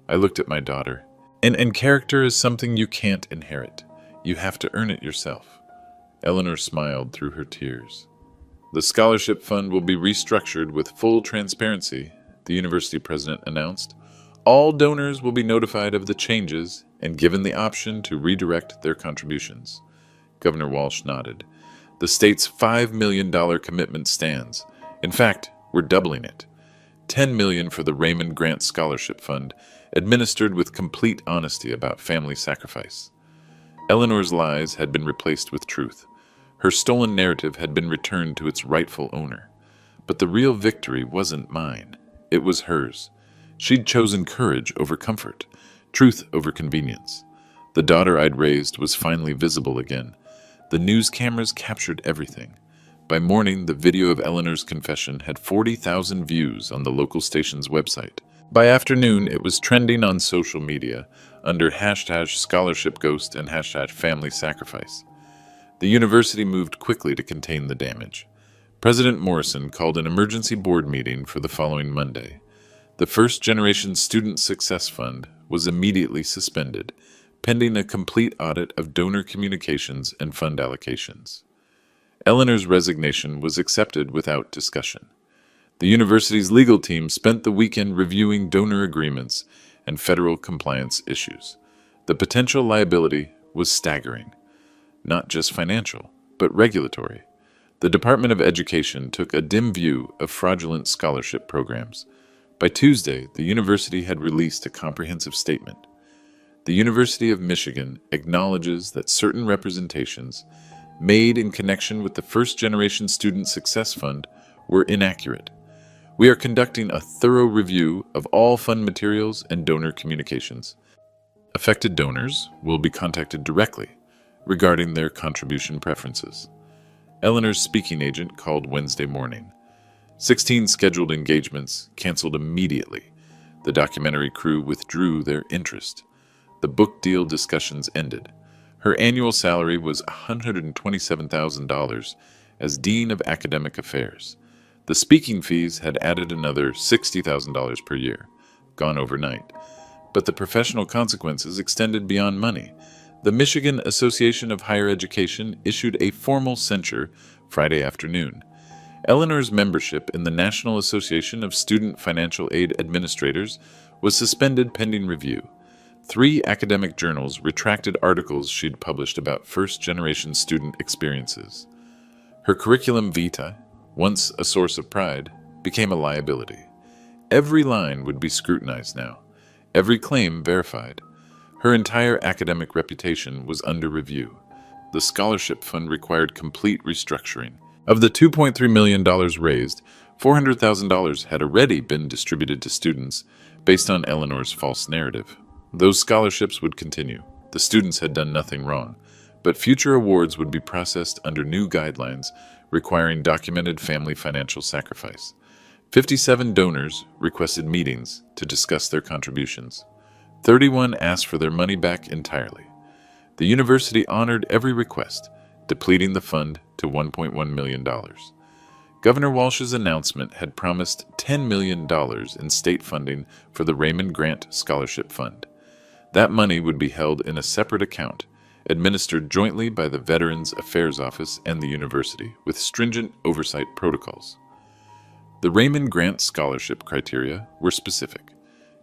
I looked at my daughter. And character is something you can't inherit. You have to earn it yourself. Eleanor smiled through her tears. The scholarship fund will be restructured with full transparency, the university president announced. All donors will be notified of the changes and given the option to redirect their contributions. Governor Walsh nodded. The state's $5 million commitment stands. In fact, we're doubling it. $10 million for the Raymond Grant Scholarship Fund, administered with complete honesty about family sacrifice. Eleanor's lies had been replaced with truth. Her stolen narrative had been returned to its rightful owner. But the real victory wasn't mine. It was hers. She'd chosen courage over comfort, truth over convenience. The daughter I'd raised was finally visible again. The news cameras captured everything. By morning, the video of Eleanor's confession had 40,000 views on the local station's website. By afternoon, it was trending on social media under #ScholarshipGhost and #FamilySacrifice. The university moved quickly to contain the damage. President Morrison called an emergency board meeting for the following Monday. The First Generation Student Success Fund was immediately suspended, pending a complete audit of donor communications and fund allocations. Eleanor's resignation was accepted without discussion. The university's legal team spent the weekend reviewing donor agreements and federal compliance issues. The potential liability was staggering. Not just financial, but regulatory. The Department of Education took a dim view of fraudulent scholarship programs. By Tuesday, the university had released a comprehensive statement. The University of Michigan acknowledges that certain representations made in connection with the First Generation Student Success Fund were inaccurate. We are conducting a thorough review of all fund materials and donor communications. Affected donors will be contacted directly regarding their contribution preferences. Eleanor's speaking agent called Wednesday morning. 16 scheduled engagements canceled immediately. The documentary crew withdrew their interest. The book deal discussions ended. Her annual salary was $127,000 as Dean of Academic Affairs. The speaking fees had added another $60,000 per year, gone overnight. But the professional consequences extended beyond money. The Michigan Association of Higher Education issued a formal censure Friday afternoon. Eleanor's membership in the National Association of Student Financial Aid Administrators was suspended pending review. 3 academic journals retracted articles she'd published about first-generation student experiences. Her curriculum vitae, once a source of pride, became a liability. Every line would be scrutinized now, every claim verified. Her entire academic reputation was under review. The scholarship fund required complete restructuring. Of the $2.3 million raised, $400,000 had already been distributed to students based on Eleanor's false narrative. Those scholarships would continue. The students had done nothing wrong, but future awards would be processed under new guidelines requiring documented family financial sacrifice. 57 donors requested meetings to discuss their contributions. 31 asked for their money back entirely. The university honored every request, depleting the fund to $1.1 million. Governor Walsh's announcement had promised $10 million in state funding for the Raymond Grant Scholarship Fund. That money would be held in a separate account, administered jointly by the Veterans Affairs Office and the university, with stringent oversight protocols. The Raymond Grant scholarship criteria were specific.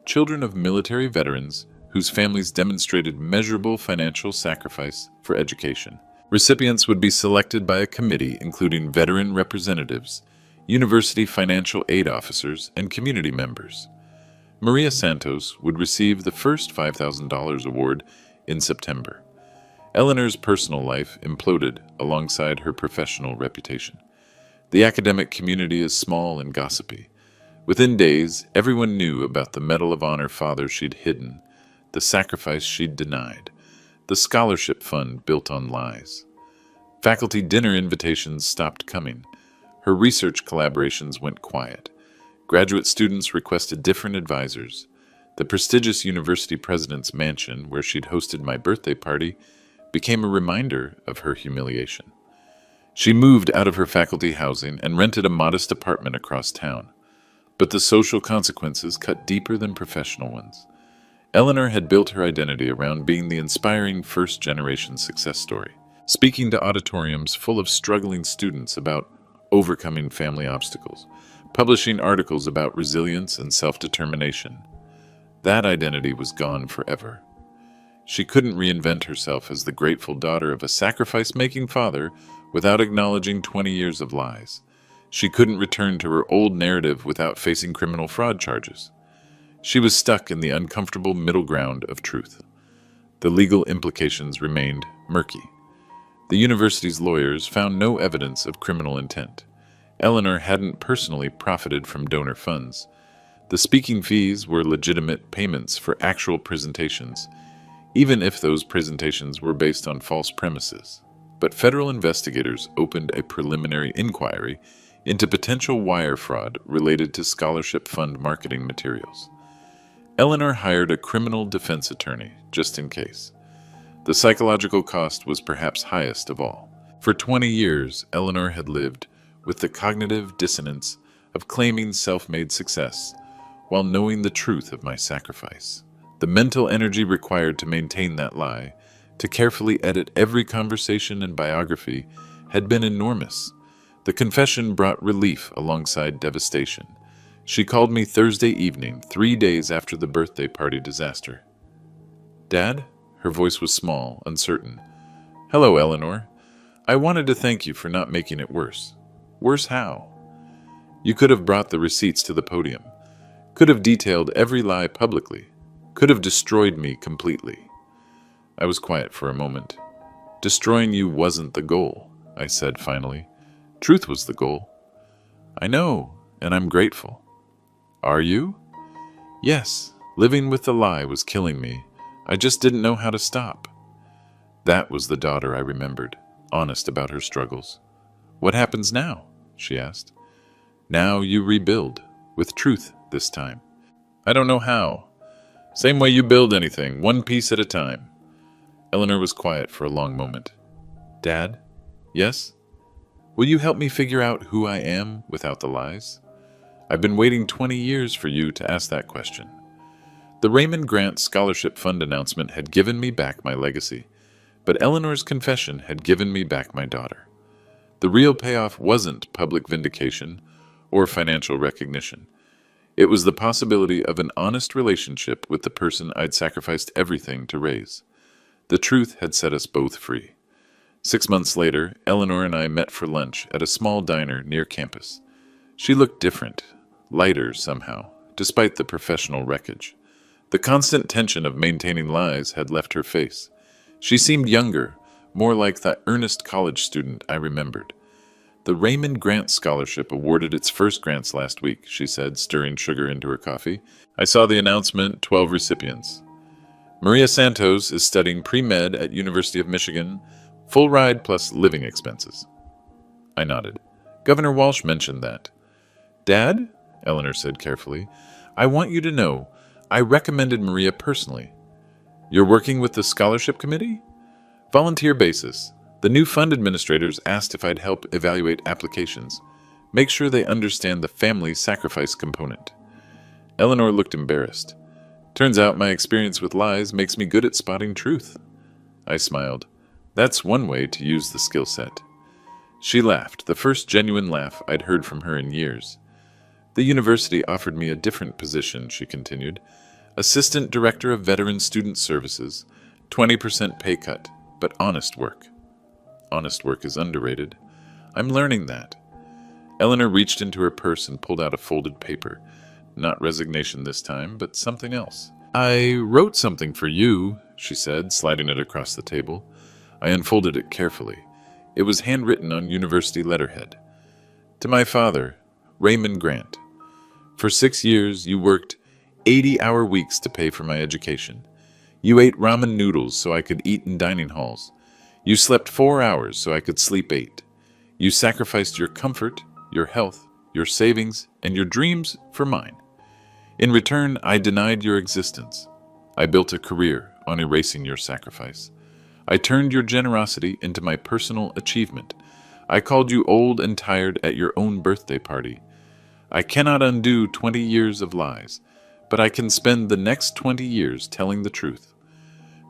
Children of military veterans whose families demonstrated measurable financial sacrifice for education. Recipients would be selected by a committee including veteran representatives, university financial aid officers, and community members. Maria Santos would receive the first $5,000 award in September. Eleanor's personal life imploded alongside her professional reputation. The academic community is small and gossipy. Within days, everyone knew about the Medal of Honor father she'd hidden, the sacrifice she'd denied, the scholarship fund built on lies. Faculty dinner invitations stopped coming. Her research collaborations went quiet. Graduate students requested different advisors. The prestigious university president's mansion, where she'd hosted my birthday party, became a reminder of her humiliation. She moved out of her faculty housing and rented a modest apartment across town. But the social consequences cut deeper than professional ones. Eleanor had built her identity around being the inspiring first-generation success story, speaking to auditoriums full of struggling students about overcoming family obstacles, publishing articles about resilience and self-determination. That identity was gone forever. She couldn't reinvent herself as the grateful daughter of a sacrifice-making father without acknowledging 20 years of lies. She couldn't return to her old narrative without facing criminal fraud charges. She was stuck in the uncomfortable middle ground of truth. The legal implications remained murky. The university's lawyers found no evidence of criminal intent. Eleanor hadn't personally profited from donor funds. The speaking fees were legitimate payments for actual presentations, even if those presentations were based on false premises. But federal investigators opened a preliminary inquiry into potential wire fraud related to scholarship fund marketing materials. Eleanor hired a criminal defense attorney, just in case. The psychological cost was perhaps highest of all. For 20 years, Eleanor had lived with the cognitive dissonance of claiming self-made success while knowing the truth of my sacrifice. The mental energy required to maintain that lie, to carefully edit every conversation and biography, had been enormous. The confession brought relief alongside devastation. She called me Thursday evening, 3 days after the birthday party disaster. "Dad?" Her voice was small, uncertain. "Hello, Eleanor. I wanted to thank you for not making it worse." "Worse how?" "You could have brought the receipts to the podium. Could have detailed every lie publicly. Could have destroyed me completely." I was quiet for a moment. "Destroying you wasn't the goal," I said finally. "Truth was the goal." "I know, and I'm grateful." "Are you?" "Yes. Living with the lie was killing me. I just didn't know how to stop." That was the daughter I remembered, honest about her struggles. "What happens now?" she asked. "Now you rebuild, with truth this time." "I don't know how." "Same way you build anything, one piece at a time." Eleanor was quiet for a long moment. "Dad?" "Yes?" "Will you help me figure out who I am without the lies? I've been waiting 20 years for you to ask that question." The Raymond Grant Scholarship Fund announcement had given me back my legacy, but Eleanor's confession had given me back my daughter. The real payoff wasn't public vindication or financial recognition. It was the possibility of an honest relationship with the person I'd sacrificed everything to raise. The truth had set us both free. 6 months later, Eleanor and I met for lunch at a small diner near campus. She looked different, lighter somehow, despite the professional wreckage. The constant tension of maintaining lies had left her face. She seemed younger, more like the earnest college student I remembered. "The Raymond Grant Scholarship awarded its first grants last week," she said, stirring sugar into her coffee. "I saw the announcement, 12 recipients. Maria Santos is studying pre-med at University of Michigan, full ride plus living expenses." I nodded. "Governor Walsh mentioned that." "Dad," Eleanor said carefully, "I want you to know I recommended Maria personally." "You're working with the scholarship committee?" "Volunteer basis. The new fund administrators asked if I'd help evaluate applications. Make sure they understand the family sacrifice component." Eleanor looked embarrassed. "Turns out my experience with lies makes me good at spotting truth." I smiled. "That's one way to use the skill set." She laughed, the first genuine laugh I'd heard from her in years. "The university offered me a different position," she continued. "Assistant Director of Veteran Student Services, 20% pay cut, but honest work." Honest work is underrated. I'm learning that. Eleanor reached into her purse and pulled out a folded paper. Not resignation this time, but something else. "I wrote something for you," she said, sliding it across the table. I unfolded it carefully. It was handwritten on university letterhead. "To my father, Raymond Grant. For 6 years, you worked 80-hour weeks to pay for my education. You ate ramen noodles so I could eat in dining halls. You slept 4 hours so I could sleep 8. You sacrificed your comfort, your health, your savings, and your dreams for mine. In return, I denied your existence. I built a career on erasing your sacrifice. I turned your generosity into my personal achievement. I called you old and tired at your own birthday party. I cannot undo 20 years of lies, but I can spend the next 20 years telling the truth.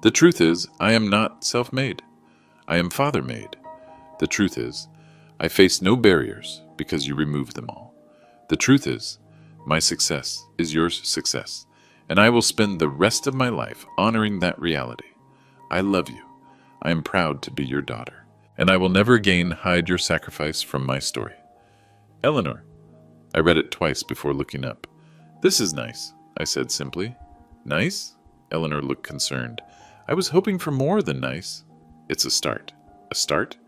The truth is, I am not self-made. I am father-made. The truth is, I face no barriers because you removed them all. The truth is, my success is your success, and I will spend the rest of my life honoring that reality. I love you. I am proud to be your daughter, and I will never again hide your sacrifice from my story. Eleanor." I read it twice before looking up. "This is nice," I said simply. "Nice?" Eleanor looked concerned. "I was hoping for more than nice." "It's a start." "A start?"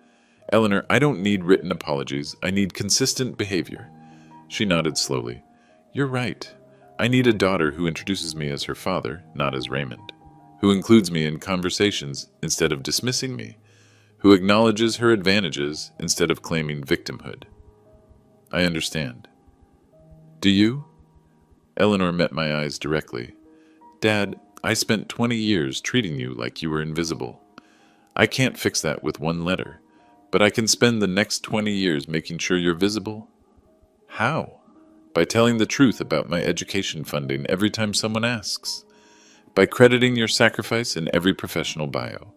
"Eleanor, I don't need written apologies. I need consistent behavior." She nodded slowly. "You're right. I need a daughter who introduces me as her father, not as Raymond. Who includes me in conversations instead of dismissing me. Who acknowledges her advantages instead of claiming victimhood." "I understand." "Do you?" Eleanor met my eyes directly. "Dad, I spent 20 years treating you like you were invisible. I can't fix that with one letter, but I can spend the next 20 years making sure you're visible." "How?" "By telling the truth about my education funding every time someone asks. By crediting your sacrifice in every professional bio.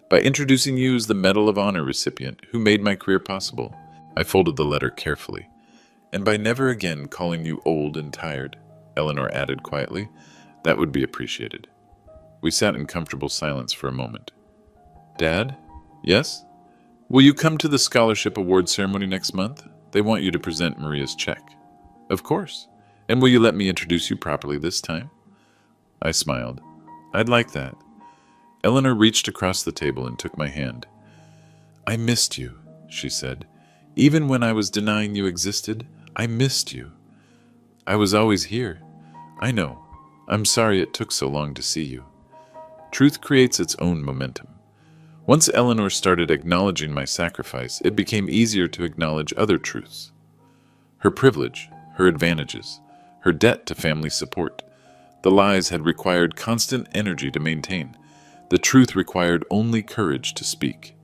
By introducing you as the Medal of Honor recipient who made my career possible." I folded the letter carefully. "And by never again calling you old and tired," Eleanor added quietly. "That would be appreciated." We sat in comfortable silence for a moment. Dad? Yes? Will you come to the scholarship award ceremony next month? They want you to present Maria's check. Of course. And will you let me introduce you properly this time? I smiled. I'd like that. Eleanor reached across the table and took my hand. I missed you, she said. Even when I was denying you existed, I missed you. I was always here. I know. I'm sorry it took so long to see you. Truth creates its own momentum. Once Eleanor started acknowledging my sacrifice, it became easier to acknowledge other truths. Her privilege, her advantages, her debt to family support. The lies had required constant energy to maintain. The truth required only courage to speak.